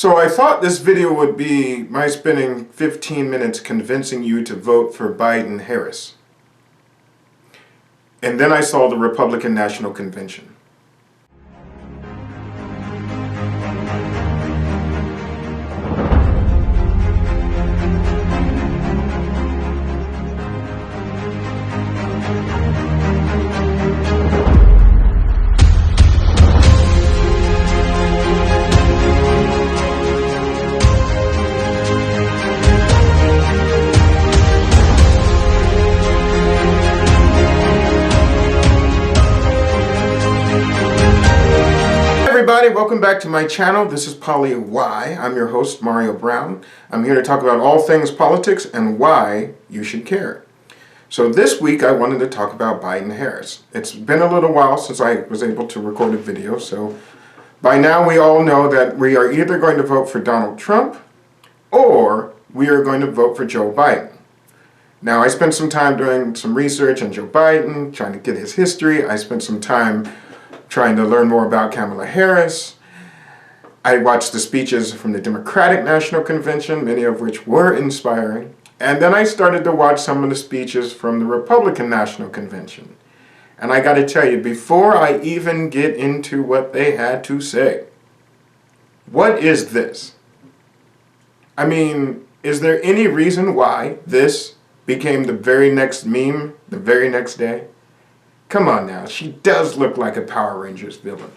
So I thought this video would be my spending 15 minutes convincing you to vote for Biden-Harris. And then I saw the Republican National Convention. Everybody, welcome back to my channel. This is PoliWhy. I'm your host, Mario Brown. I'm here to talk about all things politics and why you should care. So this week I wanted to talk about Biden-Harris. It's been a little while since I was able to record a video, so by now we all know that we are either going to vote for Donald Trump or we are going to vote for Joe Biden. Now, I spent some time doing some research on Joe Biden, trying to get his history. I spent some time trying to learn more about Kamala Harris. I watched the speeches from the Democratic National Convention, many of which were inspiring. And then I started to watch some of the speeches from the Republican National Convention. And I got to tell you, before I even get into what they had to say, what is this? I mean, is there any reason why this became the very next meme the very next day? Come on now, she does look like a Power Rangers villain.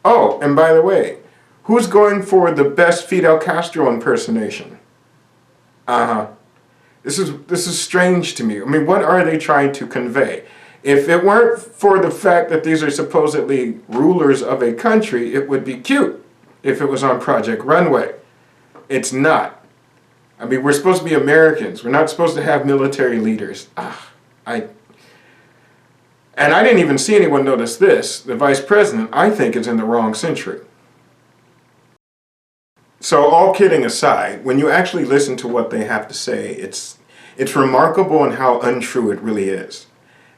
Oh, and by the way, who's going for the best Fidel Castro impersonation? This is strange to me. I mean, what are they trying to convey? If it weren't for the fact that these are supposedly rulers of a country, it would be cute if it was on Project Runway. It's not. I mean, we're supposed to be Americans. We're not supposed to have military leaders. And I didn't even see anyone notice this. The vice president, I think, is in the wrong century. So all kidding aside, when you actually listen to what they have to say, it's remarkable in how untrue it really is.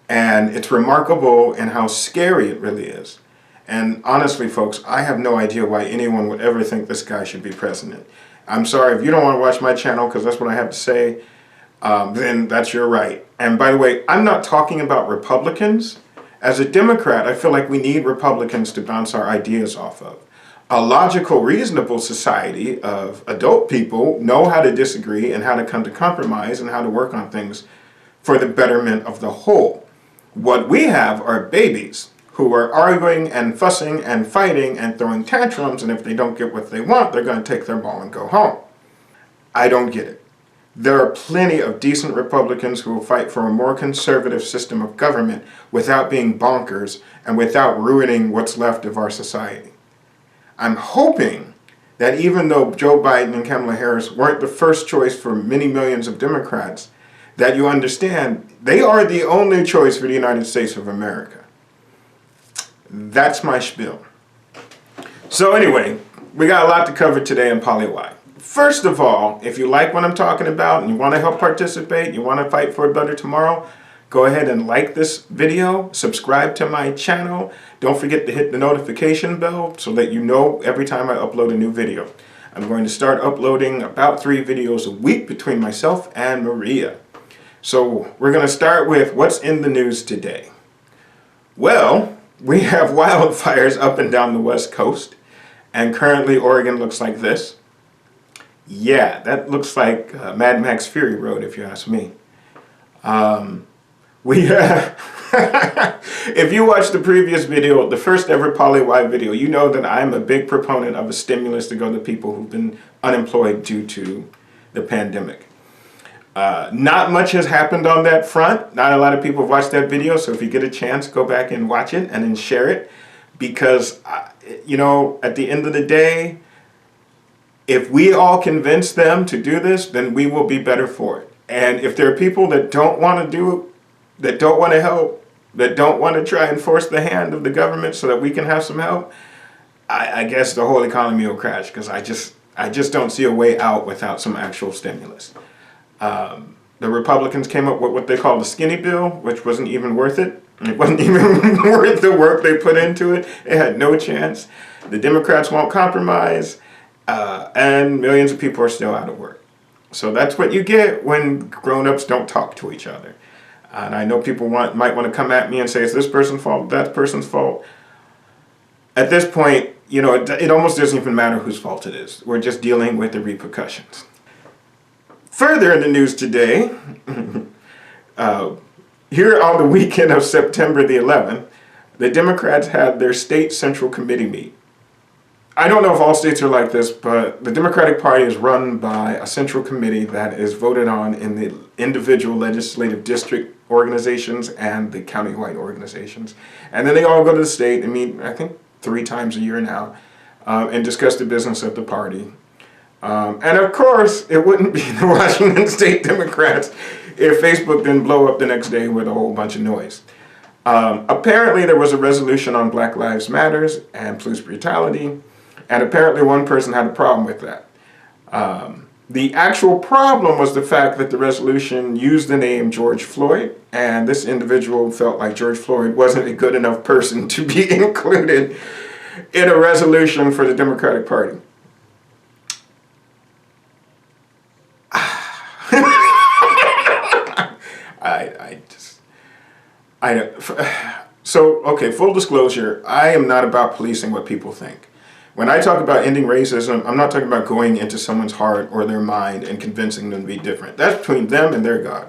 And it's remarkable in how scary it really is. And honestly, folks, I have no idea why anyone would ever think this guy should be president. I'm sorry, if you don't want to watch my channel because that's what I have to say, then that's your right. And by the way, I'm not talking about Republicans. As a Democrat, I feel like we need Republicans to bounce our ideas off of. A logical, reasonable society of adult people know how to disagree and how to come to compromise and how to work on things for the betterment of the whole. What we have are babies who are arguing and fussing and fighting and throwing tantrums, and if they don't get what they want, they're going to take their ball and go home. I don't get it. There are plenty of decent Republicans who will fight for a more conservative system of government without being bonkers and without ruining what's left of our society. I'm hoping that even though Joe Biden and Kamala Harris weren't the first choice for many millions of Democrats, that you understand they are the only choice for the United States of America. That's my spiel. So anyway, we got a lot to cover today in PoliWhy. First of all, if you like what I'm talking about and you want to help participate, you want to fight for a better tomorrow, go ahead and like this video, subscribe to my channel. Don't forget to hit the notification bell so that you know every time I upload a new video. I'm going to start uploading about 3 videos a week between myself and Maria. So we're going to start with what's in the news today. Well, we have wildfires up and down the West Coast, and currently Oregon looks like this. Yeah, that looks like Mad Max Fury Road, if you ask me. If you watched the previous video, the first ever PoliWhy video, you know that I'm a big proponent of a stimulus to go to people who've been unemployed due to the pandemic. Not much has happened on that front. Not a lot of people have watched that video, so if you get a chance, go back and watch it and then share it. Because, you know, at the end of the day, if we all convince them to do this, then we will be better for it. And if there are people that don't want to do it, that don't want to help, that don't want to try and force the hand of the government so that we can have some help, I guess the whole economy will crash, because I just don't see a way out without some actual stimulus. The Republicans came up with what they call the skinny bill, which wasn't even worth it. It wasn't even worth the work they put into it. It had no chance. The Democrats won't compromise. And millions of people are still out of work. So that's what you get when grown-ups don't talk to each other. And I know people might want to come at me and say, it's this person's fault, that person's fault. At this point, you know, it almost doesn't even matter whose fault it is. We're just dealing with the repercussions. Further in the news today, here on the weekend of September the 11th, the Democrats had their state central committee meet. I don't know if all states are like this, but the Democratic Party is run by a central committee that is voted on in the individual legislative district organizations and the county-wide organizations. And then they all go to the state and meet, I think, 3 times a year now, and discuss the business of the party. And of course, it wouldn't be the Washington State Democrats if Facebook didn't blow up the next day with a whole bunch of noise. Apparently, there was a resolution on Black Lives Matters and police brutality. And apparently one person had a problem with that. The actual problem was the fact that the resolution used the name George Floyd, and this individual felt like George Floyd wasn't a good enough person to be included in a resolution for the Democratic Party. So, okay, full disclosure, I am not about policing what people think. When I talk about ending racism, I'm not talking about going into someone's heart or their mind and convincing them to be different. That's between them and their God.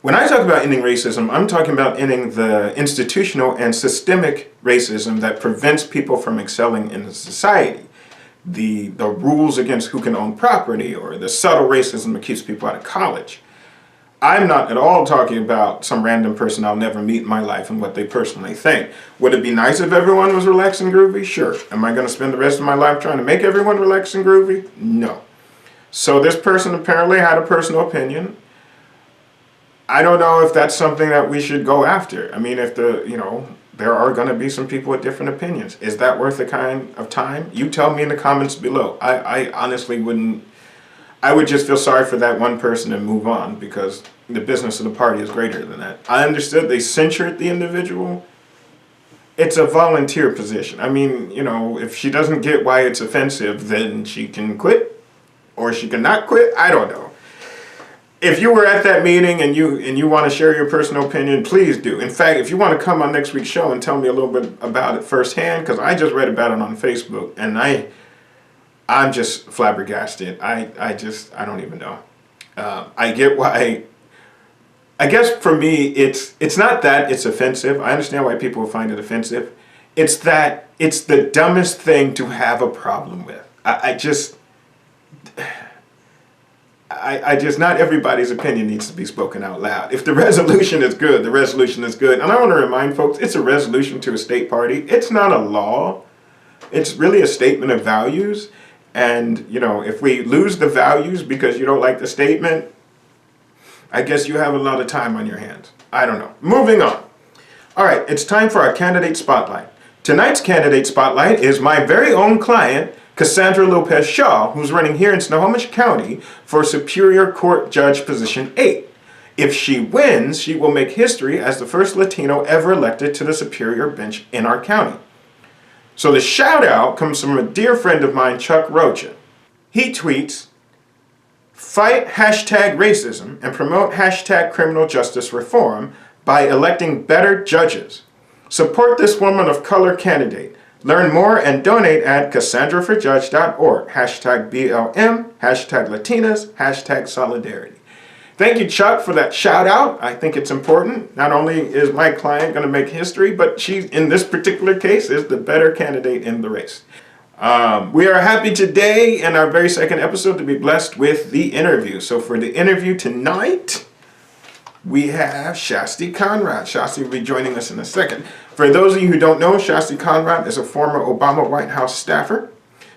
When I talk about ending racism, I'm talking about ending the institutional and systemic racism that prevents people from excelling in the society. The rules against who can own property, or the subtle racism that keeps people out of college. I'm not at all talking about some random person I'll never meet in my life and what they personally think. Would it be nice if everyone was relaxed and groovy? Sure. Am I going to spend the rest of my life trying to make everyone relaxed and groovy? No. So this person apparently had a personal opinion. I don't know if that's something that we should go after. I mean, if there are going to be some people with different opinions. Is that worth the kind of time? You tell me in the comments below. I honestly wouldn't. I would just feel sorry for that one person and move on, because the business of the party is greater than that. I understood they censured the individual. It's a volunteer position. I mean, you know, if she doesn't get why it's offensive, then she can quit, or she can not quit. I don't know. If you were at that meeting and you want to share your personal opinion, please do. In fact, if you want to come on next week's show and tell me a little bit about it firsthand, because I just read about it on Facebook, and I'm just flabbergasted. I don't even know. I get why. I guess for me, it's not that it's offensive. I understand why people find it offensive. It's that it's the dumbest thing to have a problem with. I just, not everybody's opinion needs to be spoken out loud. If the resolution is good, the resolution is good. And I want to remind folks, it's a resolution to a state party. It's not a law. It's really a statement of values. And, you know, if we lose the values because you don't like the statement, I guess you have a lot of time on your hands. I don't know. Moving on. All right, it's time for our candidate spotlight. Tonight's candidate spotlight is my very own client, Cassandra Lopez Shaw, who's running here in Snohomish County for Superior Court Judge Position 8. If she wins, she will make history as the first Latino ever elected to the Superior Bench in our county. So the shout out comes from a dear friend of mine, Chuck Rocha. He tweets, "Fight hashtag racism and promote hashtag criminal justice reform by electing better judges. Support this woman of color candidate. Learn more and donate at CassandraForJudge.org. Hashtag BLM, hashtag Latinas, hashtag solidarity." Thank you, Chuck, for that shout out. I think it's important. Not only is my client going to make history, but she, in this particular case, is the better candidate in the race. We are happy today in our very second episode to be blessed with the interview. So for the interview tonight, we have Shasti Conrad. Shasti will be joining us in a second. For those of you who don't know, Shasti Conrad is a former Obama White House staffer.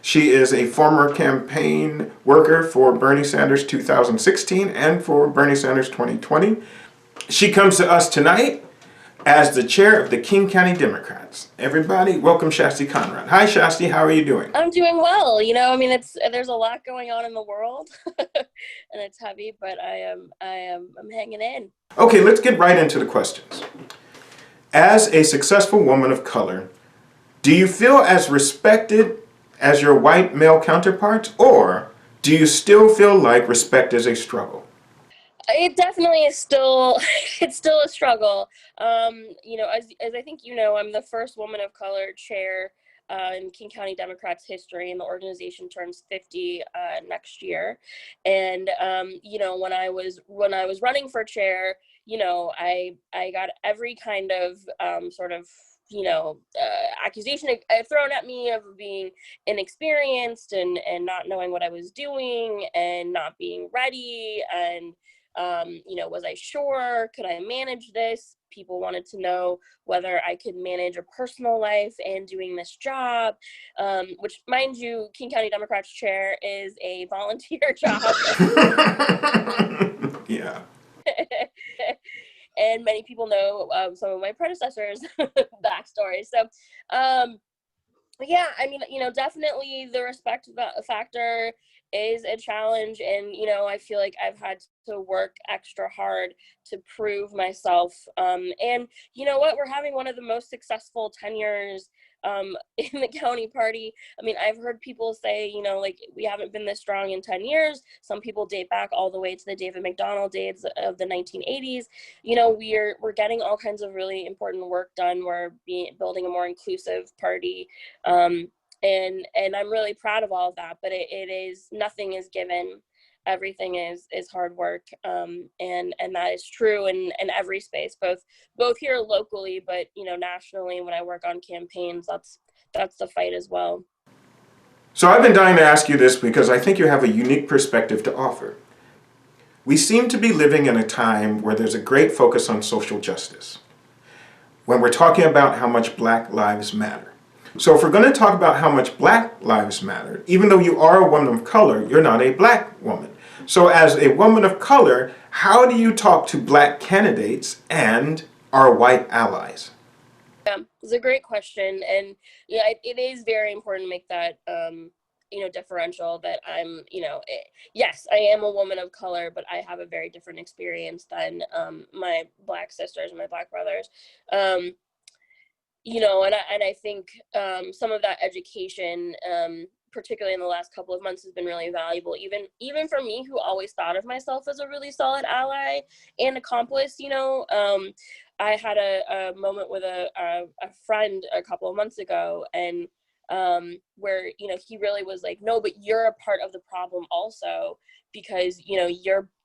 She is a former campaign worker for Bernie Sanders 2016 and for Bernie Sanders 2020. She comes to us tonight as the chair of the King County Democrats. Everybody, welcome Shasti Conrad. Hi Shasti, how are you doing? I'm doing well. You know, I mean, there's a lot going on in the world, and it's heavy, but I'm hanging in. Okay, let's get right into the questions. As a successful woman of color, do you feel as respected as your white male counterparts, or do you still feel like respect is a struggle? It definitely is still, it's still a struggle. As I think I'm the first woman of color chair in King County Democrats history, and the organization turns 50 next year. And when I was running for chair, I got every kind of sort of accusation thrown at me of being inexperienced and not knowing what I was doing and not being ready, and was I sure? Could I manage this? People wanted to know whether I could manage a personal life and doing this job, which, mind you, King County Democrats chair is a volunteer job. Yeah. And many people know some of my predecessors' backstory. So, um, yeah, I mean, definitely the respect factor is a challenge. And, I feel like I've had to work extra hard to prove myself. And you know what? We're having one of the most successful tenures in the county party. I mean, I've heard people say, like, we haven't been this strong in 10 years. Some people date back all the way to the David McDonald days of the 1980s. We're getting all kinds of really important work done. We're building a more inclusive party, um, and I'm really proud of all of that. But it is, nothing is given. Everything is hard work, and that is true in every space, both here locally, but nationally. When I work on campaigns, that's the fight as well. So I've been dying to ask you this because I think you have a unique perspective to offer. We seem to be living in a time where there's a great focus on social justice when we're talking about how much Black lives matter. So if we're going to talk about how much Black lives matter, even though you are a woman of color, you're not a Black woman. So as a woman of color, how do you talk to Black candidates and our white allies? Yeah, it's a great question, and yeah, it is very important to make that differential, that yes, I am a woman of color, but I have a very different experience than my Black sisters and my Black brothers. Um, and I think some of that education, particularly in the last couple of months, has been really valuable. Even for me, who always thought of myself as a really solid ally and accomplice. I had a moment with a friend a couple of months ago, and where he really was like, no, but you're a part of the problem also, because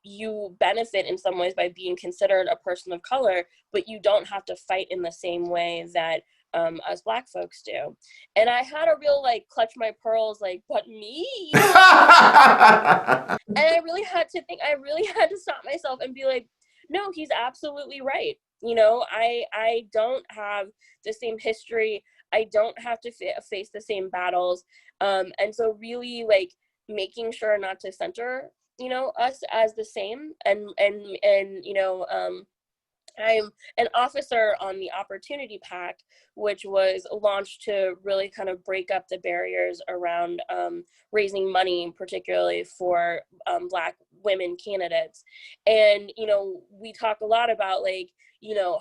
you benefit in some ways by being considered a person of color, but you don't have to fight in the same way that us Black folks do. And I had a real, like, clutch my pearls, like, but me, and I really had to stop myself and be like, no, he's absolutely right. I don't have the same history. I don't have to face the same battles. And so really, like, making sure not to center, us as the same, and I'm an officer on the Opportunity PAC, which was launched to really kind of break up the barriers around raising money, particularly for Black women candidates. And, we talk a lot about, like,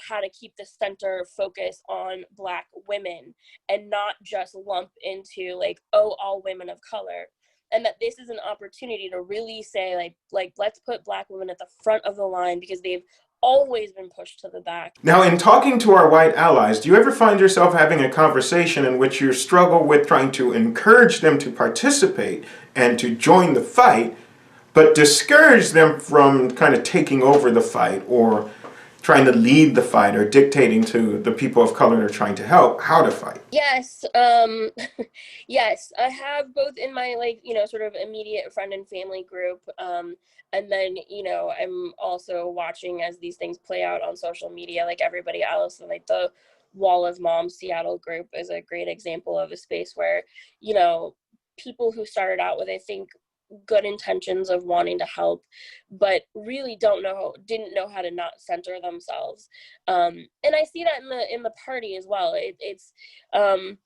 how to keep the center focus on Black women and not just lump into, like, oh, all women of color. And that this is an opportunity to really say, like let's put Black women at the front of the line, because they've always been pushed to the back. Now, in talking to our white allies, do you ever find yourself having a conversation in which you struggle with trying to encourage them to participate and to join the fight, but discourage them from kind of taking over the fight or trying to lead the fight or dictating to the people of color they're trying to help how to fight? Yes, yes, I have, both in my, like, sort of immediate friend and family group, and then I'm also watching as these things play out on social media, like everybody else. And, like, the Wall of Moms Seattle group is a great example of a space where people who started out with, I think, good intentions of wanting to help, but really didn't know how to not center themselves. And I see that in the party as well. Um,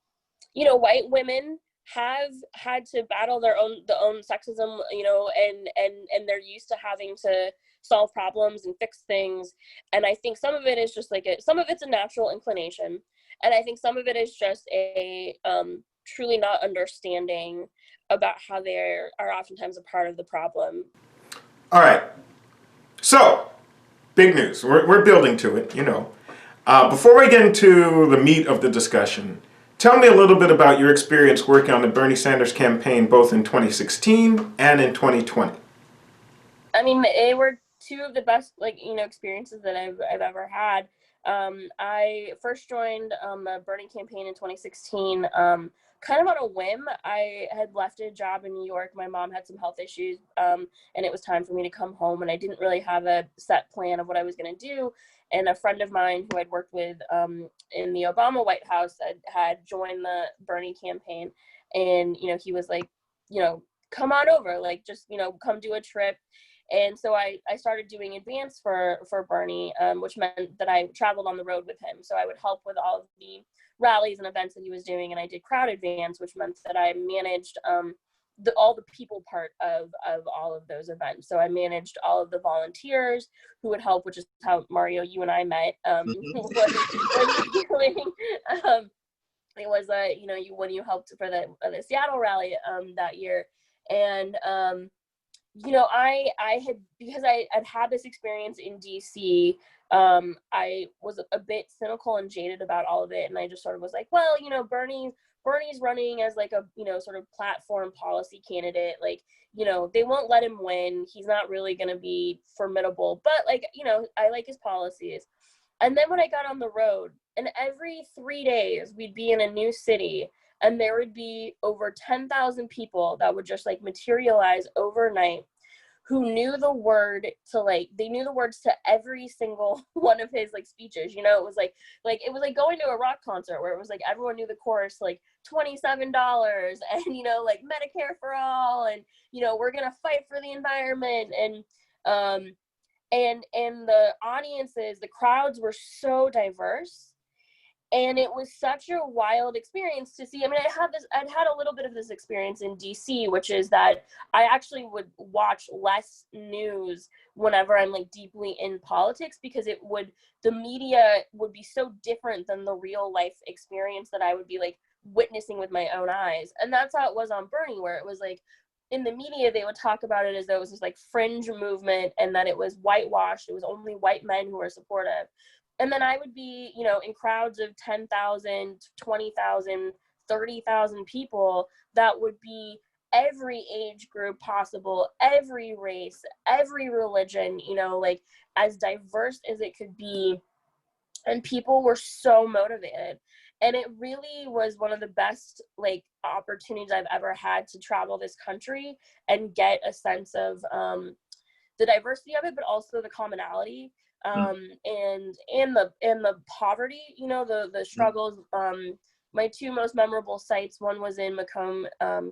white women have had to battle the own sexism, and they're used to having to solve problems and fix things. And I think some of it is just like some of it's a natural inclination, and I think some of it is just truly not understanding about how they are oftentimes a part of the problem. All right. So, big news. We're building to it, you know. Before we get into the meat of the discussion, tell me a little bit about your experience working on the Bernie Sanders campaign both in 2016 and in 2020. I mean, they were two of the best, like, you know, experiences that I've ever had. I first joined a Bernie campaign in 2016, kind of on a whim. I had left a job in New York. My mom had some health issues, and it was time for me to come home, and I didn't really have a set plan of what I was going to do. And a friend of mine who I'd worked with in the Obama White House had joined the Bernie campaign, and, you know, he was like, you know, come on over, like, just, you know, come do a trip. And so I started doing advance for Bernie, which meant that I traveled on the road with him. So I would help with all of the rallies and events that he was doing, and I did crowd advance, which meant that I managed all the people part of all of those events. So I managed all of the volunteers who would help, which is how, Mario, you and I met. Was doing, it was you know, when you helped for the Seattle rally that year. And you know, I had, because I'd had this experience in DC, I was a bit cynical and jaded about all of it, and I just sort of was like, well, you know, Bernie's running as like a, you know, sort of platform policy candidate, like, you know, they won't let him win, he's not really going to be formidable, but, like, you know, I like his policies. And then when I got on the road, and every 3 days we'd be in a new city, and there would be over 10,000 people that would just, like, materialize overnight, who knew the word to, like, they knew the words to every single one of his, like, speeches. You know, it was like it was like going to a rock concert where it was like everyone knew the chorus, like $27, and, you know, like, Medicare for all, and, you know, we're gonna fight for the environment. And the audiences, the crowds were so diverse, and it was such a wild experience to see. I mean, I'd had a little bit of this experience in DC, which is that I actually would watch less news whenever I'm, like, deeply in politics, because the media would be so different than the real life experience that I would be, like, witnessing with my own eyes. And that's how it was on Bernie, where it was like, in the media, they would talk about it as though it was this, like, fringe movement, and that it was whitewashed. It was only white men who were supportive. And then I would be, you know, in crowds of 10,000, 20,000, 30,000 people that would be every age group possible, every race, every religion, you know, like, as diverse as it could be. And people were so motivated. And it really was one of the best, like, opportunities I've ever had to travel this country and get a sense of the diversity of it, but also the commonality, and the poverty, you know, the struggles. My two most memorable sites, one was in Macomb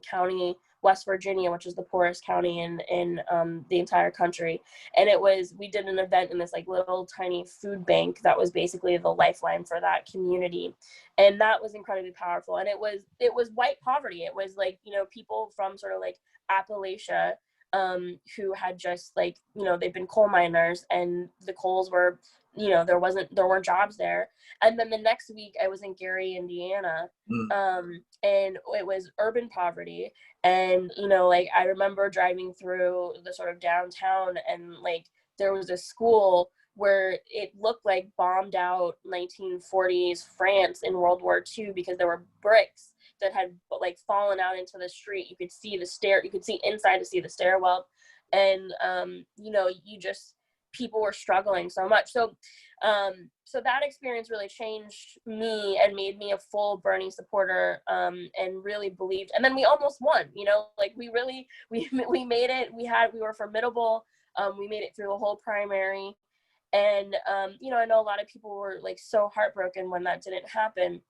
County, West Virginia, which is the poorest county in the entire country. And we did an event in this, like, little tiny food bank that was basically the lifeline for that community. And that was incredibly powerful. And it was white poverty. It was, like, you know, people from sort of, like, Appalachia, who had just, like, you know, they've been coal miners, and the coals were, you know, there weren't jobs there. And then the next week I was in Gary, Indiana, and it was urban poverty. And, you know, like, I remember driving through the sort of downtown, and, like, there was a school where it looked like bombed out 1940s France in World War II, because there were bricks that had, like, fallen out into the street. You could see you could see inside to see the stairwell. And you know, people were struggling so much. So that experience really changed me and made me a full Bernie supporter, and really believed. And then we almost won, you know, like, we made it. We were formidable. We made it through a whole primary. And you know, I know a lot of people were, like, so heartbroken when that didn't happen.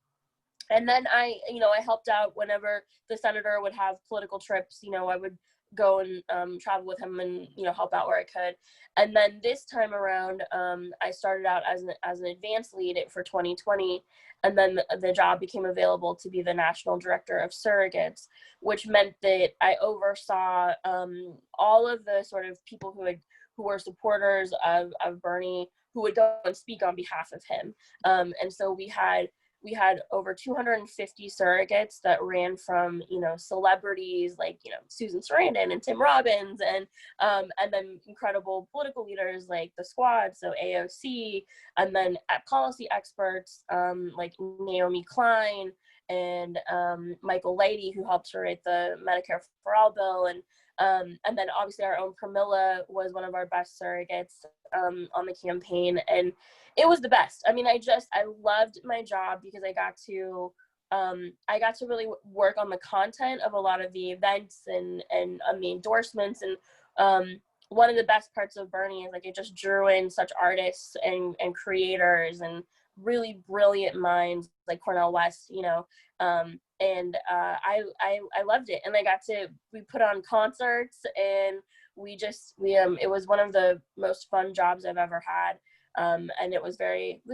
And then I helped out whenever the senator would have political trips. You know, I would go and travel with him, and, you know, help out where I could. And then this time around, I started out as an advanced lead for 2020, and then the job became available to be the national director of surrogates, which meant that I oversaw all of the sort of people who were supporters of Bernie, who would go and speak on behalf of him. And so we had we had over 250 surrogates that ran from, celebrities like, Susan Sarandon and Tim Robbins, and then incredible political leaders like the Squad, so AOC, and then at policy experts like Naomi Klein and Michael Leidy, who helped to write the Medicare for All bill, and then obviously our own Pramila was one of our best surrogates on the campaign, and it was the best. I mean, I loved my job because I got to really work on the content of a lot of the events and on the endorsements, and one of the best parts of Bernie is like it just drew in such artists and creators and really brilliant minds like Cornel West, and I loved it. And we put on concerts, and it was one of the most fun jobs I've ever had. And it was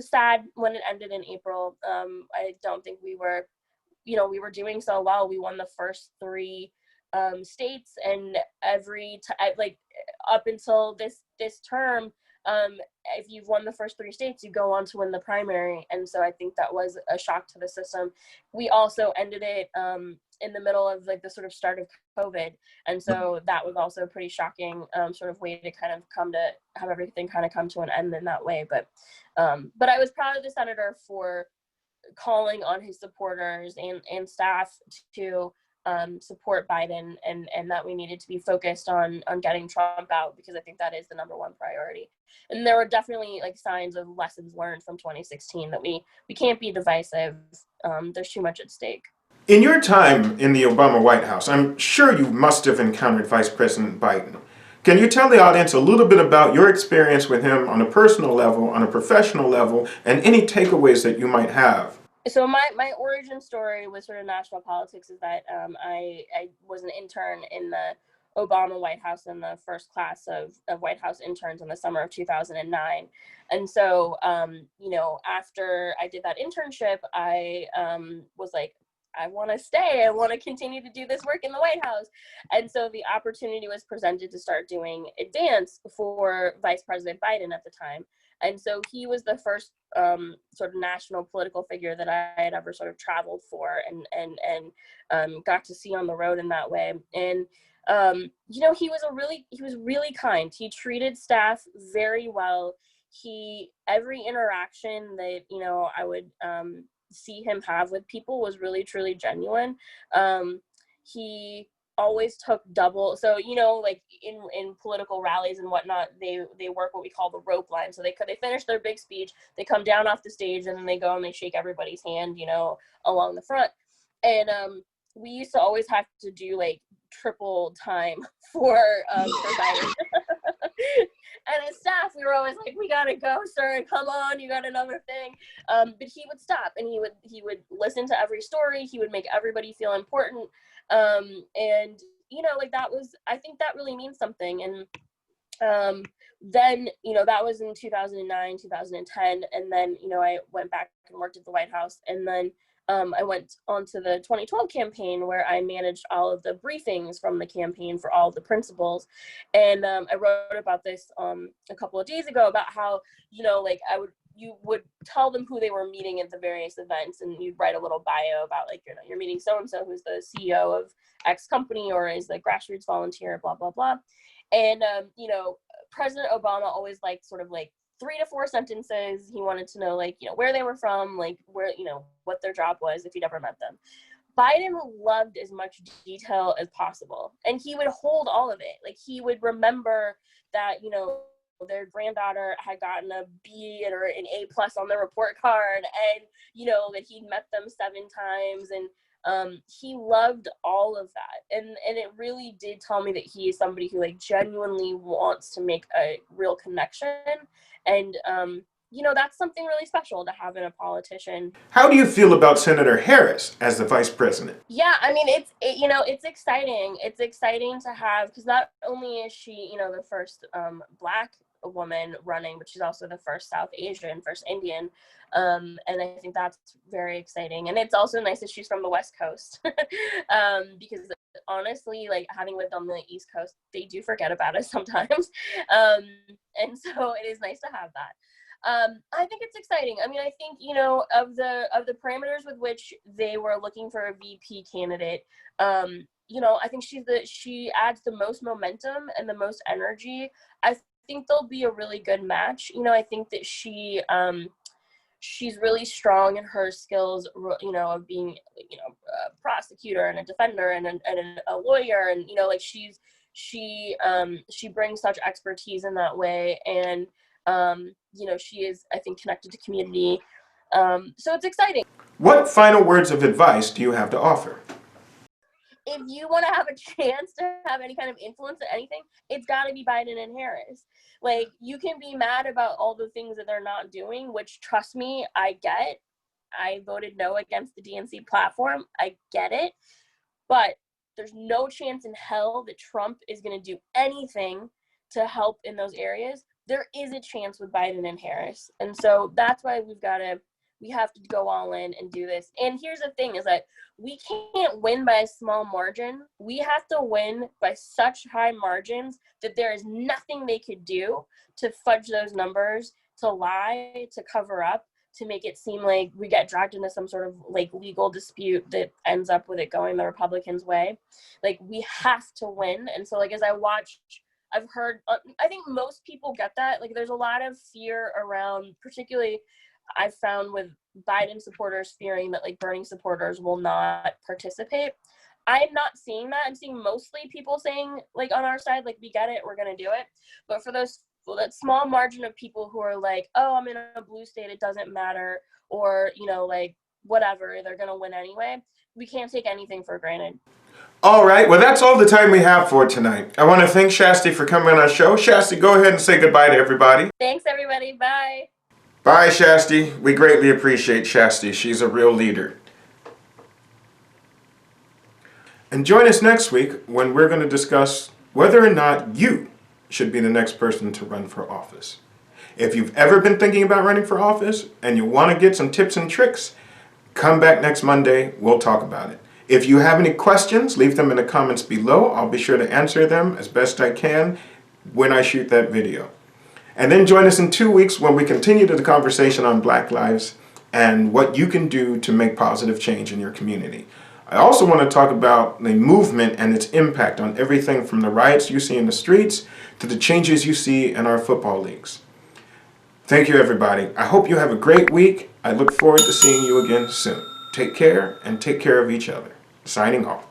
sad when it ended in April. I don't think we were doing so well. We won the first 3 states, and up until this term, if you've won the first 3 states, you go on to win the primary. And so I think that was a shock to the system. We also ended it in the middle of like the sort of start of COVID. And so that was also a pretty shocking sort of way to kind of have everything kind of come to an end in that way. But I was proud of the senator for calling on his supporters and staff to support Biden, and that we needed to be focused on getting Trump out, because I think that is the number one priority. And there were definitely like signs of lessons learned from 2016 that we can't be divisive. There's too much at stake. In your time in the Obama White House, I'm sure you must have encountered Vice President Biden. Can you tell the audience a little bit about your experience with him on a personal level, on a professional level, and any takeaways that you might have? So my origin story with sort of national politics is that I was an intern in the Obama White House in the first class of White House interns in the summer of 2009. And so, after I did that internship, I was like, I want to stay. I want to continue to do this work in the White House. And so the opportunity was presented to start doing advance for Vice President Biden at the time. And so he was the first sort of national political figure that I had ever sort of traveled for and got to see on the road in that way. And he was really kind. He treated staff very well. Every interaction that I would see him have with people was really truly genuine. He always took double, so like in political rallies and whatnot, they work what we call the rope line. So they finish their big speech, they come down off the stage, and then they go and they shake everybody's hand along the front. And we used to always have to do like triple time for Biden. And as staff, we were always like, we gotta go, sir, come on, you got another thing. But he would stop, and he would listen to every story. He would make everybody feel important. And like I think that really means something. And then that was in 2009, 2010, and then I went back and worked at the White House, and then I went on to the 2012 campaign, where I managed all of the briefings from the campaign for all of the principals. And I wrote about this a couple of days ago, about how like you would tell them who they were meeting at the various events, and you'd write a little bio about like you're meeting so and so, who's the CEO of X company or is the grassroots volunteer, blah blah blah. And President Obama always liked sort of like 3 to 4 sentences. He wanted to know like where they were from, like where what their job was, if he'd ever met them. Biden loved as much detail as possible, and he would hold all of it. Like he would remember that their granddaughter had gotten a B or an A plus on the report card, and that he'd met them 7 times, and he loved all of that. And it really did tell me that he is somebody who like genuinely wants to make a real connection. And that's something really special to have in a politician. How do you feel about Senator Harris as the vice president? Yeah, I mean, it's exciting. It's exciting to have, because not only is she, the first Black woman running, but she's also the first South Asian, first Indian. And I think that's very exciting. And it's also nice that she's from the West Coast, because honestly, like having lived on the East Coast, they do forget about us sometimes. And so it is nice to have that. I think it's exciting. I mean, I think, you know, of the parameters with which they were looking for a VP candidate, you know, I think she adds the most momentum and the most energy. I think they'll be a really good match. You know, I think that she's really strong in her skills, you know, of being, you know, a prosecutor and a defender and a lawyer, and you know, like she brings such expertise in that way, and you know, she is, I think, connected to community, so it's exciting. What final words of advice do you have to offer? If you want to have a chance to have any kind of influence at anything, it's got to be Biden and Harris. Like, you can be mad about all the things that they're not doing, which, trust me, I get. I voted no against the DNC platform. I get it. But there's no chance in hell that Trump is going to do anything to help in those areas. There is a chance with Biden and Harris. And so that's why we have to go all in and do this. And here's the thing is that we can't win by a small margin. We have to win by such high margins that there is nothing they could do to fudge those numbers, to lie, to cover up, to make it seem like we get dragged into some sort of like legal dispute that ends up with it going the Republicans' way. Like, we have to win. And so, like, as I watch, I've heard, I think most people get that. Like, there's a lot of fear around, particularly I've found with Biden supporters fearing that like Bernie supporters will not participate. I'm not seeing that. I'm seeing mostly people saying, like, on our side, like, we get it, we're going to do it. But for that small margin of people who are like, oh, I'm in a blue state, it doesn't matter, or, you know, like, whatever, they're going to win anyway, we can't take anything for granted. All right, well, that's all the time we have for tonight. I want to thank Shasti for coming on our show. Shasti, go ahead and say goodbye to everybody. Thanks, everybody. Bye. Bye, Shasti. We greatly appreciate Shasti. She's a real leader. And join us next week when we're going to discuss whether or not you should be the next person to run for office. If you've ever been thinking about running for office and you want to get some tips and tricks, come back next Monday. We'll talk about it. If you have any questions, leave them in the comments below. I'll be sure to answer them as best I can when I shoot that video. And then join us in 2 weeks when we continue the conversation on Black lives and what you can do to make positive change in your community. I also want to talk about the movement and its impact on everything from the riots you see in the streets to the changes you see in our football leagues. Thank you, everybody. I hope you have a great week. I look forward to seeing you again soon. Take care and take care of each other. Signing off.